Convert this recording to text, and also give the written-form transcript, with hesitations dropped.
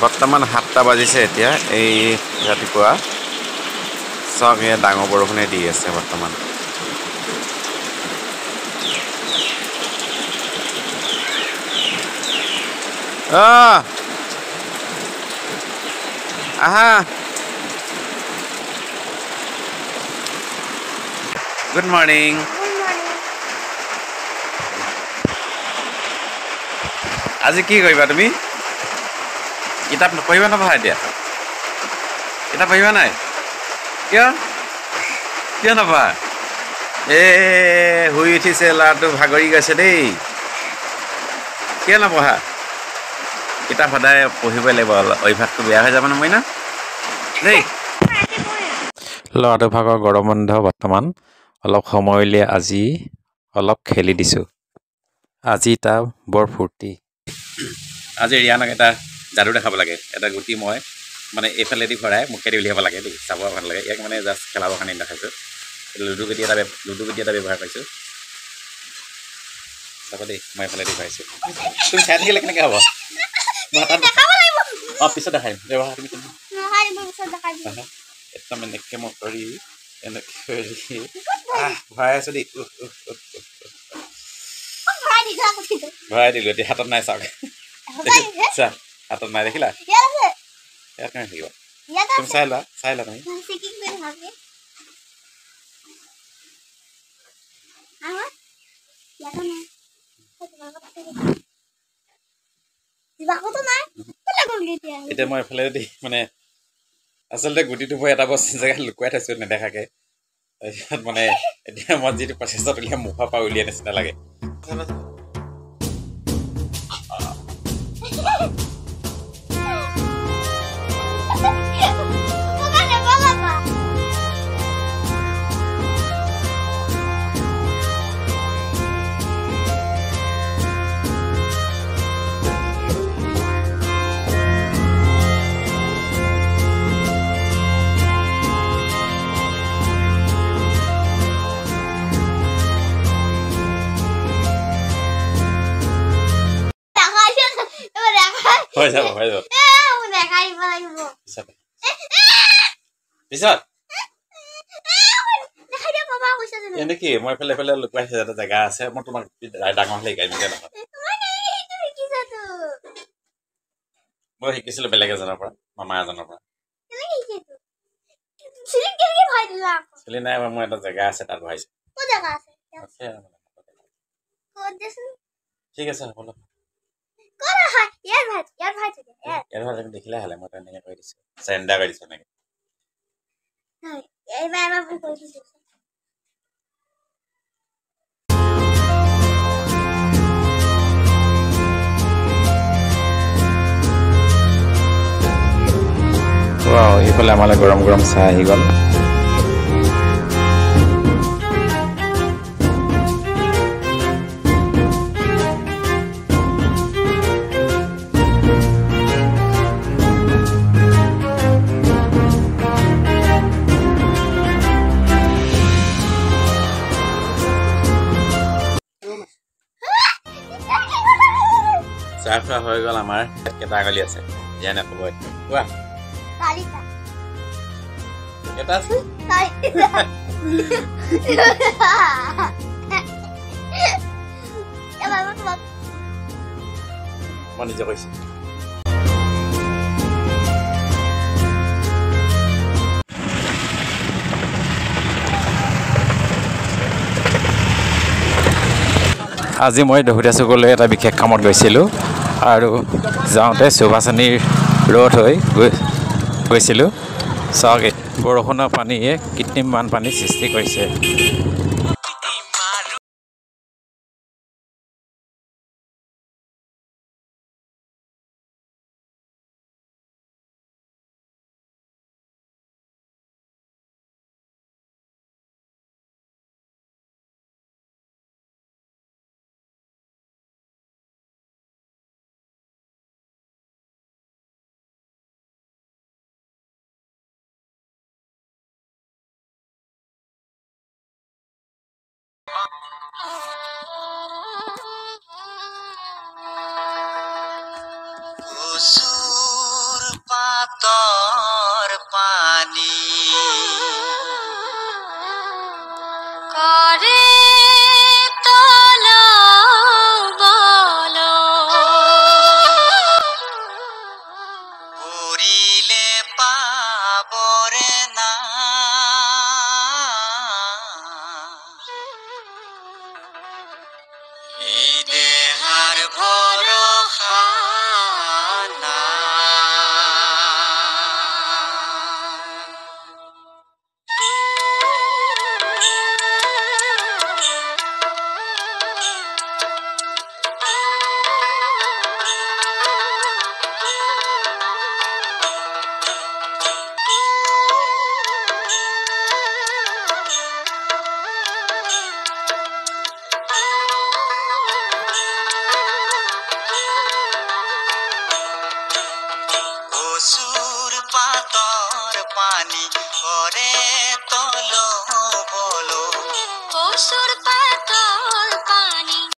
বৰ্তমান 7টা বাজিছে এতিয়া এই ৰাতিপুৱা সব এ ডাঙৰ বৰষুণে দি আছে বৰ্তমান আহা গুড মৰ্নিং আজি কি কৰিবা তুমি কিতাপ পঢ়িবা না ভাই দিয়া কিতাপ পঢ়িবা নাই কিয় কিয় নপঢ়া শুই উঠিছে ল'ৰাটো ভাগৰি গৈছে দেই কিয় নপঢ়া কিতাপ সদায় পঢ়িবই লাগিব অভ্যাসটো বেয়া হৈ যাব নহয় না দেই ল'ৰাটো ভাগৰ গৰম বন্ধ বৰ্তমান অলপ সময় উলিয়াই আজি অলপ খেলি দিছোঁ আজি তাৰ বৰ ফূৰ্তি আজি ৰিয়ানক এটা যাদু দেখাব লাগে এটা গুটি মই মানে এইফালেদি ভৰাই মুখেদি উলিয়াব লাগে দেই চাব ভাল লাগে ইয়াক মানে জাষ্ট খেলাবৰ কাৰণে দেখাইছোঁ লুডু গুটি এটা ব্যৱহাৰ কৰিছোঁ চাব দেই মই এইফালেদি ভৰাইছোঁ তুমি চাই থাকিলে কেনেকৈ হ'ব পিছত দেখাই ব্যৱহাৰ তুমি একদম এনেকৈ মই কৰি এনেকৈ ভৰাই আছোঁ দেই ভৰাই দিলোঁ এতিয়া হাতত নাই চাওক চা হাতত নাই দেখিলা ইয়াত কেনে থাকিব তুমি চাই লোৱা তুমি এতিয়া মই এফালে মানে আচলতে গুটিটো মই এটা বস্তু জেগাত লুকুৱাই থৈছোঁ নেদেখাকে তাৰপিছত মানে এতিয়া মই যিটো প্ৰচেছত উলিয়াই মুখৰ পৰা উলিয়াই নিচিনা লাগে হৈ যাব পিছত এনেকি মই এইফালে লুকুৱাই এটা জেগা আছে মই তোমাক ডাঙৰ হ'লে শিকাই দিম নহয় মই শিকিছিলোঁ বেলেগ এজনৰ পৰা মামা এজনৰ পৰা চলি নাই মই এটা জেগা আছে তাত ভৰাইছোঁ ঠিক আছে হ'ব দেখিলে হ'লে মই তেনেকৈ কৰি দিছোঁ চেণ্ডাৰ কৰি দিছোঁ এনেকৈ এইফালে আমালৈ গৰম গৰম চাহ আহি গ'ল চাহ খোৱা হৈ গ'ল আমাৰ কেইটা আঙুলি আছে জ্ঞানে ক'ব কোৱা কেইটা আছে মই নিজে কৈছোঁ আজি মই দহোটীয়া চুকলৈ এটা বিশেষ কামত গৈছিলোঁ আৰু যাওঁতে সুভাষিনীৰ ৰোড হৈ গৈছিলোঁ চাওক বৰষুণৰ পানীয়ে কৃত্ৰিম বানপানীৰ সৃষ্টি কৰিছে কচুৰ পাতৰ পানী কৰে পৰিলে পাবৰে না এই দেহাৰ ভৰসা কচুৰ পাতৰ পানী কৰে